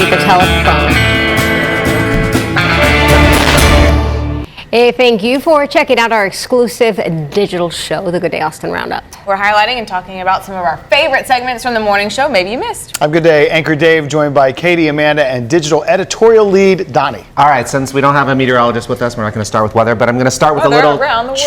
you could tell it's from. Hey, thank you for checking out our exclusive digital show, the Good Day Austin Roundup. We're highlighting and talking about some of our favorite segments from the morning show maybe you missed. I'm Good Day Anchor Dave, joined by Katie, Amanda, and digital editorial lead Donnie. All right, since we don't have a meteorologist with us, we're not going to start with weather, but I'm going to start with a little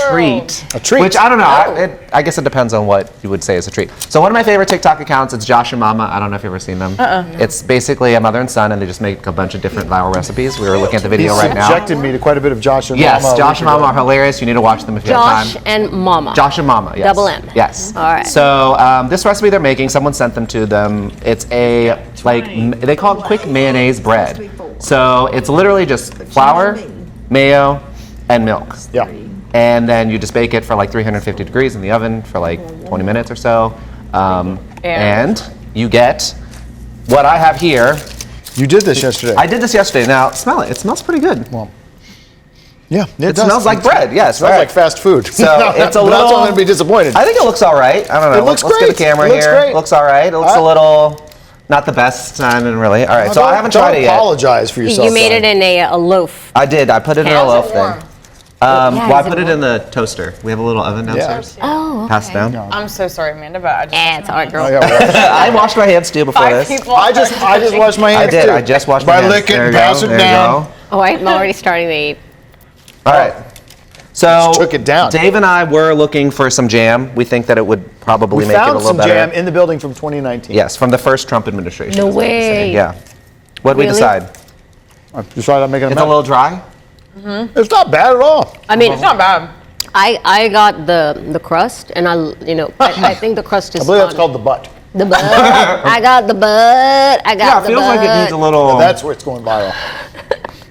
treat. A treat? Which, I don't know, I guess it depends on what you would say is a treat. So one of my favorite TikTok accounts, it's Josh and Mama. I don't know if you've ever seen them. It's basically a mother and son, and they just make a bunch of different viral recipes. We were looking at the video right now. He subjected me to quite a bit of Josh and Mama. Yes, Josh and Mama are hilarious. You need to watch them if you have time. Josh and Mama. Josh and Mama, yes. Double M. Yes. All right. So this recipe they're making, someone sent them to them. It's a, they call it quick mayonnaise bread. So it's literally just flour, mayo, and milk. Yeah. And then you just bake it for like 350 degrees in the oven for like 20 minutes or so. And you get what I have here. You did this yesterday. I did this yesterday. Now, smell it. It smells pretty good. Well, yeah, it smells like bread. Yes, it smells like fast food. So it's a little. That's going to be disappointed. I think it looks all right. I don't know. It looks Let's great. get the camera It looks here. great. Looks all right. It looks a little, not the best. I mean, really. All right. So I haven't tried it yet. Don't apologize for yourself. You made it in a loaf. I did. I put it in a loaf thing. Yeah, Well, I put it in the toaster. We have a little oven downstairs. Oh, okay. Pass down. I'm so sorry, Amanda, but I just... Yeah, it's all right, girl. Oh, yeah, I washed my hands too before Five this. people. I just washed my hands I did. too. I just washed my By hands. licking, There you pass go. it There you down. go. Oh, I'm already starting to eat. All right. So Just took it down. Dave and I were looking for some jam. We think that it would probably We make it a found little some better. jam in the building from 2019. Yes, from the first Trump administration. No is what they say. way. Yeah. What did we Really? decide? I decided I'm making It's a little dry. It's not bad at all. I mean, It's not bad. I got the crust, and I think the crust is I believe that's fun. called the butt. The butt. I got the butt. I got Yeah, it the feels butt. like it needs a little. That's where it's going viral.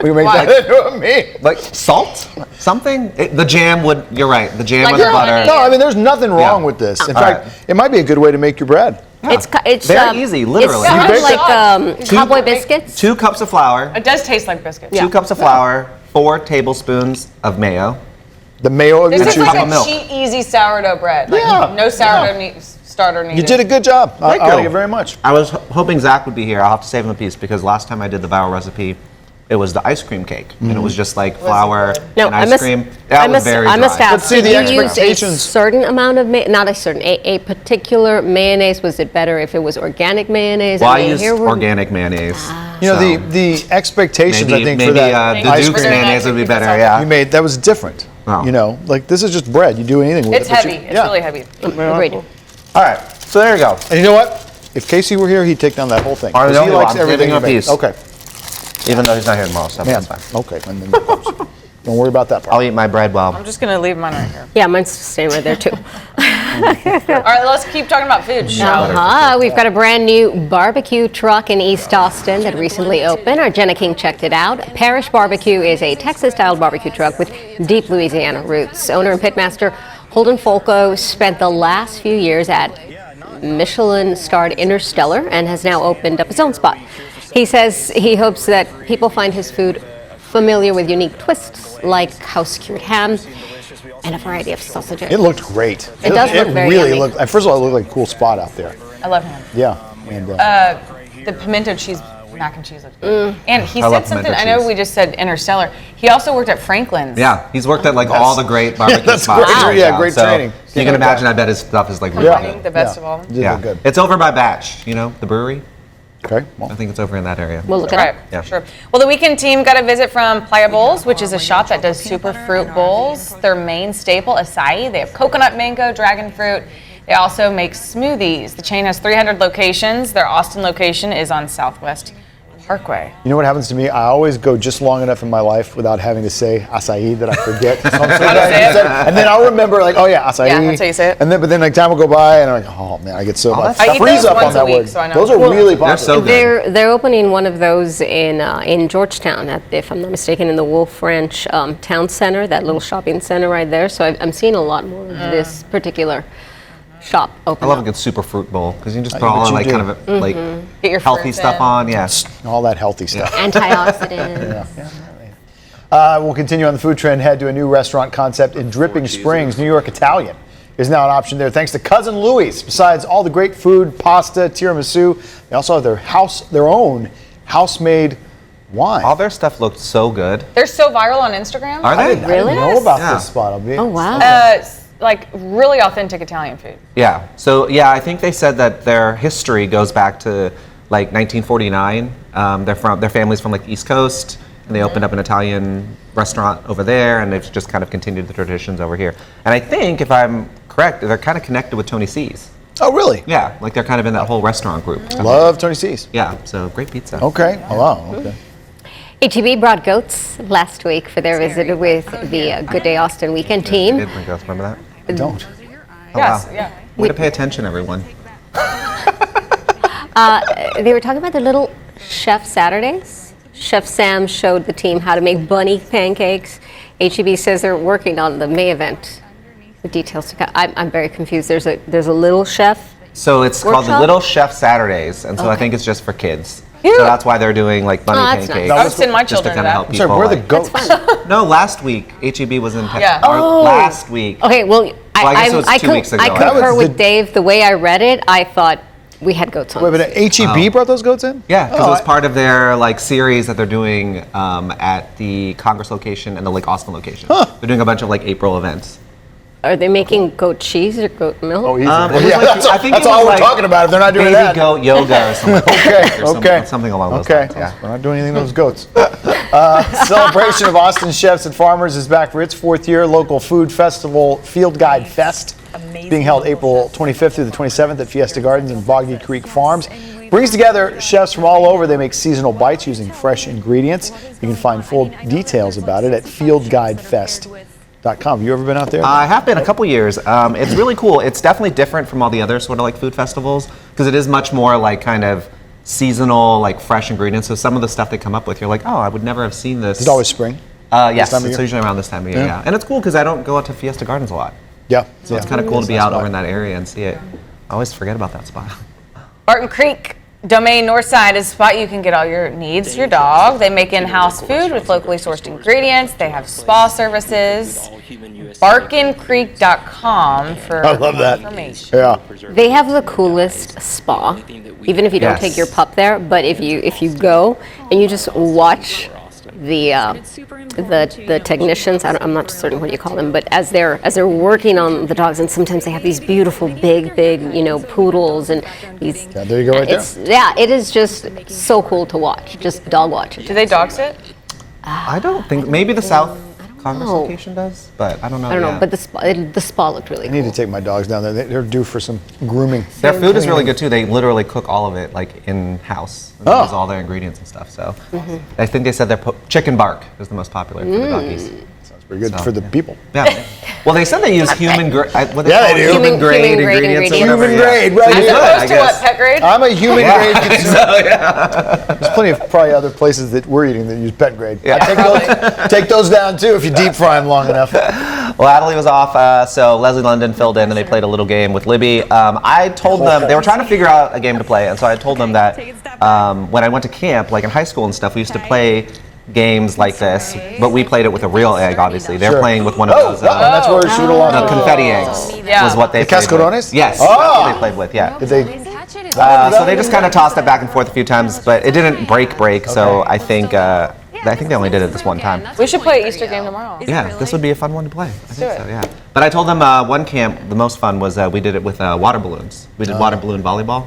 We can make Why? that into a meme. Like salt? Something? The jam would, you're right, the jam Like with the your butter. No, I mean, there's nothing wrong Yeah. with this. In All fact, right. it might be a good way to make your bread. It's Very easy, literally. It's kind You of bake like cowboy biscuits. 2 cups of flour, It does taste like biscuits. 2 cups of flour, 4 tablespoons of mayo. The mayo of This your is choosing. like of a milk. cheap, easy sourdough bread. Like, Yeah. no sourdough starter needed. You did a good job. I Thank like you. it very much. I was hoping Zach would be here. I'll have to save him a piece because last time I did the viral recipe, it was the ice cream cake. And it was just like flour No, and I ice must. cream. That was very I must dry. ask. Let's see the did you use a expectations. certain amount of not a certain a particular mayonnaise. Was it better if it was organic mayonnaise? Well, I mean, used here we're- organic mayonnaise. You know, so the expectations, maybe, I think, maybe for that the ice Duke's cream mayonnaise would be better, You yeah. you made, that was different. Oh. You know, like this is just bread. You do anything with It's it. but heavy. you- It's yeah. really heavy. Agreed. All right, so there you go. And you know what? If Casey were here, he'd take down that whole thing. I 'Cause know he he will. likes I'm everything giving him a you make. piece. Okay. Even though he's not here tomorrow, so Man. that's fine. Okay. And then don't worry about that part. I'll eat my bread well. I'm just going to leave mine right here. Yeah, mine's staying right there too. All right, let's keep talking about food, shall we? We've got a brand new barbecue truck in East Austin that recently opened. Our Jenna King checked it out. Parish Barbecue is a Texas-style barbecue truck with deep Louisiana roots. Owner and pitmaster Holden Folco spent the last few years at Michelin-starred Interstellar and has now opened up his own spot. He says he hopes that people find his food familiar with unique twists like house-cured ham and a variety of sausages. It looked great. It does look very really yummy. looked. First of all, it looked like a cool spot out there. I love him. Yeah. And The pimento cheese, mac and cheese looks good. And he I love said something, pimento I know cheese. we just said Interstellar. He also worked at Franklin's. Yeah, he's worked at like all the great barbecue that's spots. great. right Yeah, now, great so training. You can imagine, I bet his stuff is like really Yeah. good. The best of all. Did Yeah, look good. it's over by Batch, you know, the brewery. Okay. Well, I think it's over in that area. We'll look it Right, up. Yeah. sure. Well, the weekend team got a visit from Playables, which is a shop that does super fruit bowls. Their main staple, acai. They have coconut, mango, dragon fruit. They also make smoothies. The chain has 300 locations. Their Austin location is on Southwest Parkway. you know what happens to me? I always go just long enough in my life without having to say acai that I forget. So I'm saying How to that say it? instead, and then I'll remember like, oh yeah, acai. Yeah, that's how you say it. And then like time will go by, and I'm like, oh man, I get so much. I eat freeze those up on once a that week, word. so I know. Those are Well, really they're popular. so good. They're opening one of those in Georgetown, if I'm not mistaken, in the Wolf Ranch Town Center, that little shopping center right there. So I'm seeing a lot more of this particular shop open. I love a up. good super fruit bowl because you can just I put bet all you like do. kind of like Get your healthy fruits stuff in. on. Yes. All that healthy stuff. Antioxidants. We'll continue on the food trend. Head to a new restaurant concept in Dripping Springs. New York Italian is now an option there thanks to Cousin Louie's. Besides all the great food, pasta, tiramisu, they also have their own house-made wine. All their stuff looked so good. They're so viral on Instagram. Are I they? didn't Really? know about Yeah. this spot. Oh, wow. Like really authentic Italian food. Yeah. So yeah, I think they said that their history goes back to like 1949. Their family's from like East Coast, and they opened up an Italian restaurant over there, and they've just kind of continued the traditions over here. And I think, if I'm correct, they're kind of connected with Tony C's. Oh, really? Yeah, like they're kind of in that whole restaurant group. Love Tony C's. Yeah. So great pizza. Okay. Oh, wow. Okay. HEB brought goats last week for their visit with the Good Day Austin weekend They team. did bring us. Remember that? I don't. Oh, Yes, wow. yeah. Way to pay attention, everyone. They were talking about the little Chef Saturdays. Chef Sam showed the team how to make bunny pancakes. HEB says they're working on the May event. The details to come. I'm very confused. There's a little chef. So it's called the Workshop? Little Chef Saturdays, and so I Okay. think it's just for kids. Cute. So that's why they're doing like bunny Oh, that's pancakes. nice. I would send my just to children to kind of help that. people. Sorry, where are the like- goats? No, last week HEB was in Texas. Yeah. Last week. Okay, well, I guess it was 2 weeks ago. I That concur was with the- Dave. The way I read it, I thought we had goats on. Wait, but HEB brought those goats in? Yeah, because Oh, it was part of their like series that they're doing at the Congress location and the Lake Austin location. Huh. They're doing a bunch of like April events. Are they making goat cheese or goat milk? Oh, easy. It Well, was yeah, like- that's I think that's it was all we're like talking about if they're not doing Baby that. goat yoga or something. Okay, or okay. Something along those Okay. lines. Yeah. We're not doing anything with those goats. Celebration of Austin Chefs and Farmers is back for its 4th year. Local food festival Field Guide Fest, being held April 25th through the 27th at Fiesta Gardens and Boggy Creek Farms. Brings together chefs from all over. They make seasonal bites using fresh ingredients. You can find full details about it at fieldguidefest.com. Have you ever been out there? I have been a couple years. It's really cool. It's definitely different from all the other sort of like food festivals because it is much more like kind of seasonal, like fresh ingredients. So some of the stuff they come up with, you're like, oh, I would never have seen this. Is it always spring? Yes, time of it's year? usually around this time of year. Yeah. Yeah, and it's cool because I don't go out to Fiesta Gardens a lot, Yeah. so it's kind of cool to be out over in that area and see it. I always forget about that spot. Barkin Creek Domain Northside is a spot you can get all your needs for your dog. They make in-house food with locally sourced ingredients. They have spa services. BarkinCreek.com for I love that. information. Yeah. They have the coolest spa, even if you don't Yes. take your pup there. But if you go and you just watch the technicians, I'm not certain what you call them, but as they're working on the dogs, and sometimes they have these beautiful big poodles and these. Yeah, there you go right there. It is just so cool to watch. Just dog watching. Do they dog sit? I don't think maybe the South Congress know. location does, but I don't know. I don't know, yeah. but the spa looked really I need cool. to take my dogs down there. They're due for some grooming. Their food is really good too. They literally cook all of it like in house. They Oh. use all their ingredients and stuff. So I think they said their chicken bark is the most popular for the doggies. Sounds pretty good for the people. Yeah. Well, they said they use human grade. What Yeah, they do. Human grade Human grade ingredients. or ingredients. whatever, Human yeah. grade, right Which is here. good, I Opposed to what, guess. pet grade? I'm a human grade I think consumer. so, yeah. There's plenty of probably other places that we're eating that use pet grade. Yeah. I take those down too if you deep fry them long enough. Well, Adelie was off, so Leslie London filled in, and they played a little game with Libby. I told them they were trying to figure out a game to play, and so I told them that when I went to camp, like in high school and stuff, we used to play games like this, but we played it with a real egg. Obviously, they're Sure. playing with one of Oh, those. and that's where we shoot a lot. No, confetti eggs Yeah. was what they The played with. cascarones? Yes, Oh. that's what they played with. Yeah. Did they? So they just kind of tossed it back and forth a few times, but it didn't break. So I think they only did it this one time. We should play an Easter game tomorrow. Yeah, this would be a fun one to play. I think so. Yeah. But I told them one camp the most fun was we did it with water balloons. We did water balloon volleyball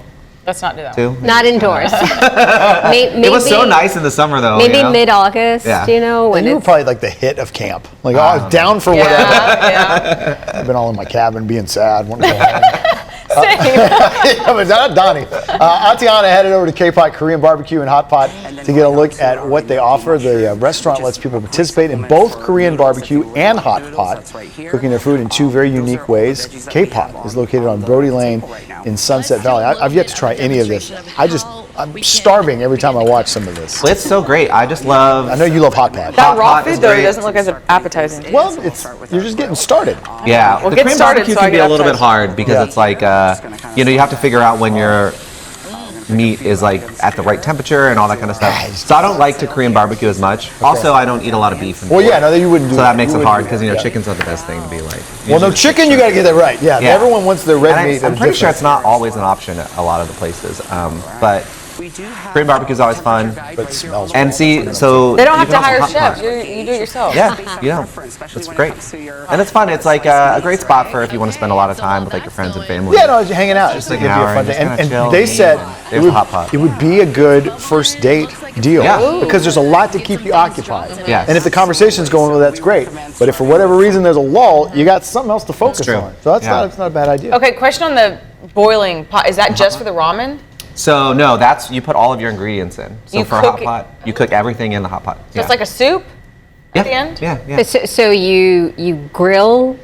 Let's not do that. too. Not indoors. Maybe, It was so nice in the summer though. Maybe you know? mid-August, Yeah. when You were it's probably like the hit of camp. Like, oh, I was down for whatever. Yeah, I've been all in my cabin being sad. Wanting to go home. yeah. Same. Yeah, but not Donnie. Atiana headed over to Kpop Korean BBQ and Hot Pot to get a look at what they offer. The restaurant lets people participate in both Korean barbecue and Hot Pot, cooking their food in two very unique ways. Kpop is located on Brody Lane in Sunset Valley. I've yet to try any of this. I'm starving every time I watch some of this. It's so great. I just love. I know you love Hot Pot. That raw pot is food though great. doesn't look as appetizing. Well, you're just getting started. Yeah, Well, the get Korean started barbecue so can I be get a little bit appetized. hard because Yeah. it's like you have to figure out when your meat is like at the right temperature and all that kind of stuff. So I don't like to Korean barbecue as much. Also, I don't eat a lot of beef. And Well, pork. yeah, no, you wouldn't do So that. that makes You it wouldn't hard do because that, yeah. chickens are the best thing to be like. Well, no, chicken, you got to get that right. Yeah, Yeah. everyone wants their red And meat. I'm at a pretty sure different- it's not always an option at a lot of the places. But Korean barbecue is always fun. But it smells And see, so They don't you have can to also hire hot chefs. pot. You do it yourself. Yeah, you know, it's great. And it's fun. It's like a great spot for if you want to spend a lot of time with like your friends and family. Yeah, no, just hanging out. Just like an it'd be a hour fun and day. just kinda And chill they and said eat. it There's would, a hot pot. it would be a good first date deal. Yeah. Because there's a lot to keep you occupied. Yes. And if the conversation's going well, that's great. But if for whatever reason there's a lull, you got something else to focus true. on. So that's Yeah. not a bad idea. Okay, question on the boiling pot. Is that just for the ramen? So no, that's you put all of your ingredients in. So You for a cook hot it- pot, you cook everything in the hot pot. So it's like a soup at the end? Yeah, yeah. So you grill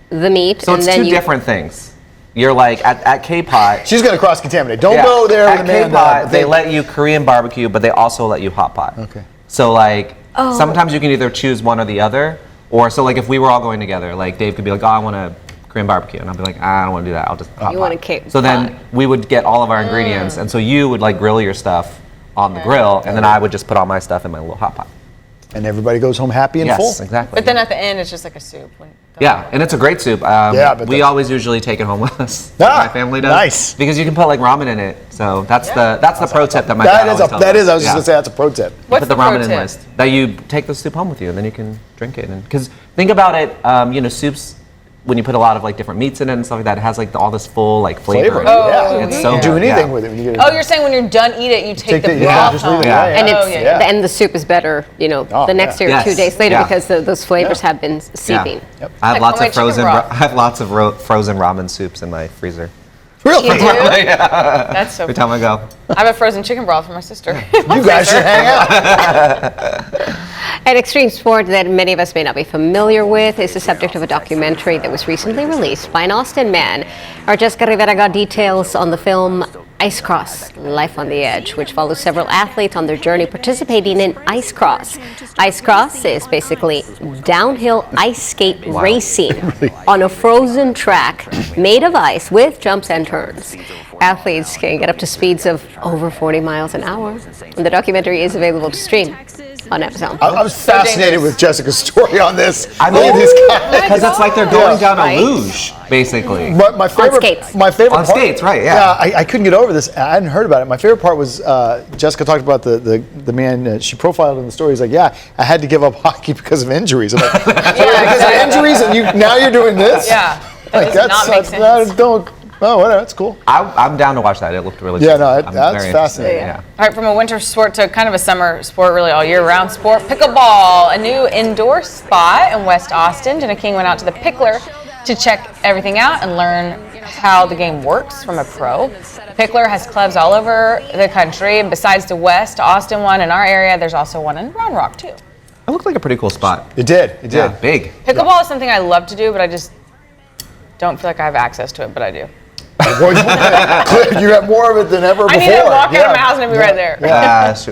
the meat So and it's then two you different things. You're like at Kpop. She's going to cross-contaminate. Don't Yeah. go there At with a man. Kpop, they let you Korean barbecue, but they also let you hot pot. Okay. So like sometimes you can either choose one or the other, or so like if we were all going together, like Dave could be like, oh, I want a Korean barbecue, and I'll be like, I don't want to do that. I'll just hot You pot. want a Kpop. So then we would get all of our ingredients, and so you would like grill your stuff on the grill, and then I would just put all my stuff in my little hot pot. And everybody goes home happy and Yes, full. exactly. But then at the end, it's just like a soup. Yeah, and it's a great soup. But we the- always usually take it home with us. Ah, My family does. nice. Because you can put like ramen in it. So that's the pro tip that my That dad is, always tells that us. is, I was just Yeah. going to say, that's a pro tip. What's Put the the pro ramen in tip? list. That you take the soup home with you, and then you can drink it. Because think about it, you know, soups when you put a lot of like different meats in it and stuff like that, it has like all this full like flavor. Flavor. Oh, yeah. It's You so can do good, anything yeah. with it when you get it. Oh, you're saying when you're done eating it, you take the broth just home. leave it. Yeah. Yeah. and Oh, it's yeah. and the soup is better, you know, Oh, the next yeah. day or 2 Yes. days later Yeah. because those flavors have been seeping. Yep. I have Like lots homemade of frozen. chicken broth. I have lots of frozen ramen soups in my freezer. Really? You do? That's so Every cool. time I go. I have a frozen chicken broth for my sister. You guys should hang out. An extreme sport that many of us may not be familiar with is the subject of a documentary that was recently released by an Austin man. Our Jessica Rivera got details on the film Ice Cross, Life on the Edge, which follows several athletes on their journey participating in ice cross. Ice cross is basically downhill ice skate racing on a frozen track made of ice with jumps and turns. Athletes can get up to speeds of over 40 miles an hour. And the documentary is available to stream on Amazon. I was fascinated with Jessica's story on this. I Look mean, at these guys. because it's like they're going down Right. a luge, basically. But my favorite, skates. my favorite On part, skates, right, yeah. I couldn't get over this. I hadn't heard about it. My favorite part was Jessica talked about the man she profiled in the story. He's like, yeah, I had to give up hockey because of injuries. I'm like, because of injuries, and now you're doing this? Yeah. That Like does not make sense. Oh, whatever. That's cool. I'm down to watch that. It looked really Yeah, cool. no, I'm that's very interested. fascinating. Yeah. All right, from a winter sport to kind of a summer sport, really all year round sport, pickleball, a new indoor spot in West Austin. Jenna King went out to the Pickler to check everything out and learn how the game works from a pro. Pickler has clubs all over the country. Besides the West Austin one in our area, there's also one in Round Rock too. It looked like a pretty cool spot. It did. It did. Yeah, big. Pickleball is something I love to do, but I just don't feel like I have access to it, but I do. Well, you got more of it than ever before. I need to walk out of my house and it'd be right there.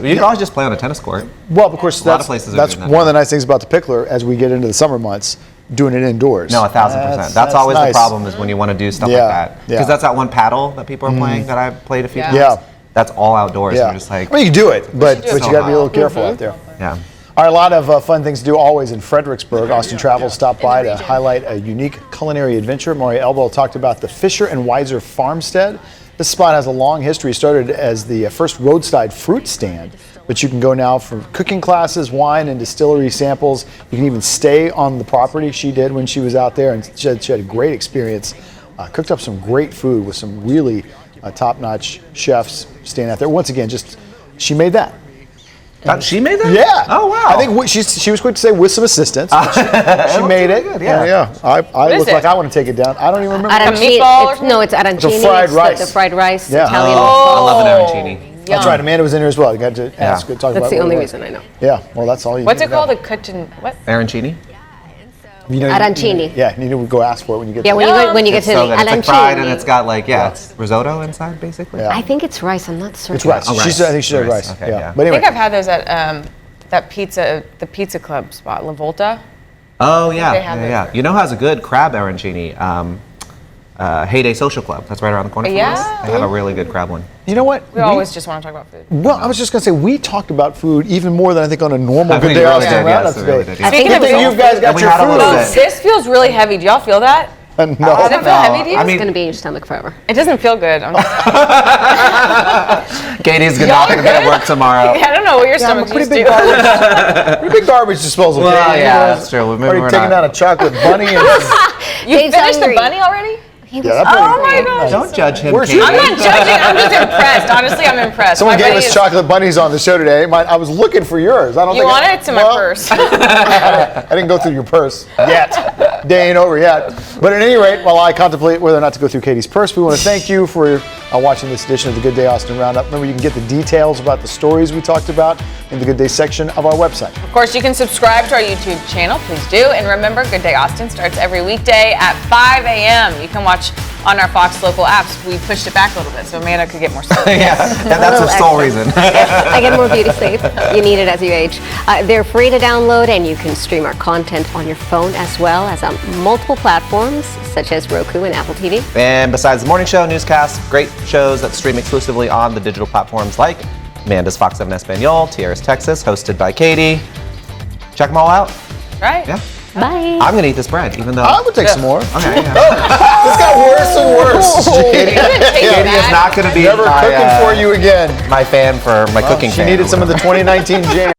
You can always just play on a tennis court. Well, of course, A lot of that's, places are that's doing that one of now. the nice things about the Pickler as we get into the summer months, doing it indoors. No, 1,000%. That's always nice. the problem is when you want to do stuff Yeah, like that. yeah. Because that's that one paddle that people are playing that I've played a few times. Yeah. That's all outdoors. Yeah. And you're just like, I mean, you can do it, but do it. you got to be a little careful out there. yeah. All right, a lot of fun things to do always in Fredericksburg. Austin Travel stopped by to highlight a unique culinary adventure. Maury Elbow talked about the Fisher and Weiser Farmstead. This spot has a long history. Started as the first roadside fruit stand, but you can go now for cooking classes, wine and distillery samples. You can even stay on the property. She did when she was out there, and she had a great experience. Cooked up some great food with some really top-notch chefs staying out there. Once again, she made that. She made that? Yeah. Oh, wow. I think she was quick to say with some assistance. but she made it. good, yeah. And yeah. I is look it? like I want to take it down. I don't even remember. meatball or No, it's arancini. fried rice. The fried rice, Yeah. Italian. I love an arancini. That's right. Amanda was in here as well. You got to ask, talk about That's the what only it was. reason I know. Yeah. Well, that's all you. What's need it to called? know. A kitchen, what? Arancini? You know, Arancini. Yeah. You need to go ask for it when you get. Yeah, there. when you get It's to so the good. It's like fried and arancini. it's got like, it's risotto inside basically. Yeah. I think it's rice. I'm not certain. It's rice. Oh, She rice. said. I think she said Rice. rice. Okay, yeah. yeah. But I anyway. think I've had those at the pizza club spot, La Volta. Oh, yeah. They have Yeah. it. You know who has a good crab arancini? Heyday Social Club. That's right around the corner from Yeah. us. They have a really good crab one. You know what? We always just want to talk about food. Well, I was just gonna say we talked about food even more than I think on a normal I Good think Day we really Austin did, Roundup yes, we today. really did, yeah. I think Good it was thing you guys got And we your had a little food. bit. This feels really heavy. Do y'all feel that? No. Does it feel heavy to you? I It's mean, going to be in your stomach forever. It doesn't feel good. Katie's Y'all not going to be at good? work tomorrow. I don't know what your Yeah, I'm a stomach's pretty used big to. garbage, pretty big garbage disposal. Well, Katie. yeah, that's true. Maybe Already we're taking not. down a chocolate bunny. And, You Dave's finished hungry. the bunny already? He was yeah, that Oh pretty- my gosh. Don't judge him, Where's Katie. your- I'm not judging. I'm just impressed. Honestly, I'm impressed. Someone My gave buddy us is- chocolate bunnies on the show today. I was looking for yours. I don't You think want it? It's in my well, purse. I didn't go through your purse yet. Day ain't over yet. But at any rate, while I contemplate whether or not to go through Katie's purse, we want to thank you for watching this edition of the Good Day Austin Roundup. Remember, you can get the details about the stories we talked about in the Good Day section of our website. Of course, you can subscribe to our YouTube channel. Please do. And remember, Good Day Austin starts every weekday at 5 a.m. You can watch on our Fox local apps. We pushed it back a little bit so Amanda could get more sleep. Yeah, that's the sole reason. I get more beauty sleep. You need it as you age. They're free to download, and you can stream our content on your phone as well as on multiple platforms such as Roku and Apple TV. And besides the morning show, newscasts, great shows that stream exclusively on the digital platforms like Amanda's Fox 7 Espanol, Tierra's Texas, hosted by Katie. Check them all out. Right? Yeah. Bye. I'm going to eat this bread, even though. I would take some more. Okay, yeah. This got worse and worse. Katie. Katie is not going to be Never my, cooking for you again. my fan for my cooking She fan. needed some of the 2019 jam.